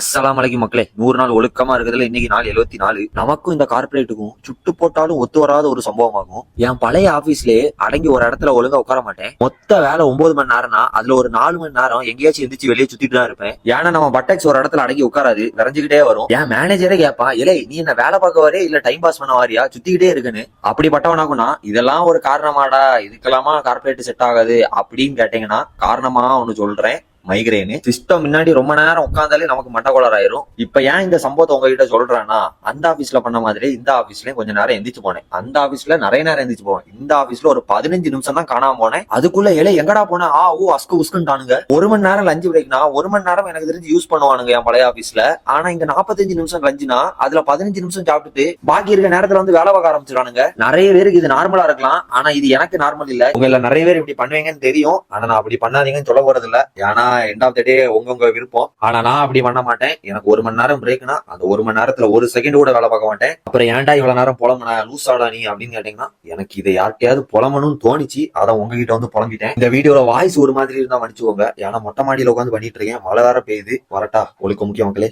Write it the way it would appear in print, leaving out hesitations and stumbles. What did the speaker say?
அஸ்ஸலாமு அலைக்கும் மக்களே. 100 நாள் ஒழுக்கமா இருக்கிறதுல இன்னைக்கு நாள் 74. நமக்கும் இந்த கார்பரேட்டுக்கும் சுட்டு போட்டாலும் ஒத்து வராத ஒரு சம்பவமாகும். என் பழைய ஆபீஸ்லயே அடங்கி ஒரு இடத்துல ஒழுங்கா உட்கார மாட்டேன். மொத்த வேலை 9 மணி நேரம்னா அதுல ஒரு 4 மணி நேரம் எங்கேயாச்சும் எந்திரிச்சு வெளியே சுத்திட்டு தான் இருப்பேன். ஏன்னா நம்ம பட்டெக்ஸ் ஒரு இடத்துல அடங்கி உட்காராது, விரைஞ்சுக்கிட்டே வரும். என் மேனேஜரே கேட்பான், இலை நீ என்ன வேலை பார்க்க வரே இல்ல டைம் பாஸ் பண்ண வாரியா, சுத்திக்கிட்டே இருக்குன்னு. அப்படிப்பட்டவனாகும்னா இதெல்லாம் ஒரு காரணமாடா, இதுக்கெல்லாமா கார்பரேட் செட் ஆகாது அப்படின்னு கேட்டீங்கன்னா காரணமா ஒண்ணு சொல்றேன். மைக்ரேனு சிஸ்டம் முன்னாடி ரொம்ப நேரம் உட்காந்தாலே நமக்கு மட்டக்கோளர் ஆயிரும். இப்ப ஏன் இந்த சம்பவத்தை உங்ககிட்ட சொல்றேன்னா, அந்த ஆபீஸ்ல பண்ண மாதிரி இந்த ஆபீஸ்லயும் கொஞ்சம் நேரம் எந்திரிச்சு போனேன். அந்த ஆபீஸ்ல நிறைய நேரம் எந்திரிச்சு போவேன். இந்த ஆபீஸ்ல ஒரு 15 நிமிஷம் தான் காணாம போனேன். அதுக்குள்ள இலை எங்கடா போனா அஸ்கு உஸ்குன்ட்டானுங்க. 1 மணி நேரம் லஞ்சு பிரேக்னா 1 மணி நேரம் எனக்கு தெரிஞ்சு யூஸ் பண்ணுவானுங்க என் பழைய ஆபீஸ்ல. ஆனா இங்க 45 நிமிஷம் லஞ்சுனா அதுல 15 நிமிஷம் சாப்பிட்டுட்டு பாக்கி இருக்க நேரத்துல வந்து வேலை பார்க்க ஆரம்பிச்சிடானுங்க. நிறைய பேருக்கு இது நார்மலா இருக்கலாம், ஆனா இது எனக்கு நார்மல் இல்ல. உங்க நிறைய பேர் இப்படி பண்ணுவீங்கன்னு தெரியும், ஆனா நான் அப்படி பண்ணாதீங்கன்னு சொல்ல போறது இல்ல. ஏன்னா எண்ட் ஆஃப் த டே உங்க விருப்பம். ஆனா நான் அப்படி பண்ண மாட்டேன். எனக்கு 1 மணி நேரம் பிரேக்னா அந்த 1 மணி நேரத்துல 1 செகண்ட் கூட வேலை பார்க்க மாட்டேன். அப்புறம் ஏன்டா இவ்வளவு நேரம் புலம்புன, லூஸ் ஆடா நீ அப்படின்னு கேட்டீங்கன்னா, எனக்கு இதை யார்கிட்டயாவது புலம்பணும்னு தோணிச்சு, அதை உங்ககிட்ட வந்து புலம்பிட்டேன். இந்த வீடியோல வாய்ஸ் ஒரு மாதிரி இருந்தா மன்னிச்சுக்கோங்க. ஏன்னா மொட்டை மாடியில உட்காந்து பண்ணிட்டு இருக்கேன், மழை வேற பெய்யுது. வரட்டா, ஒழுக்க முக்கிய மக்களே.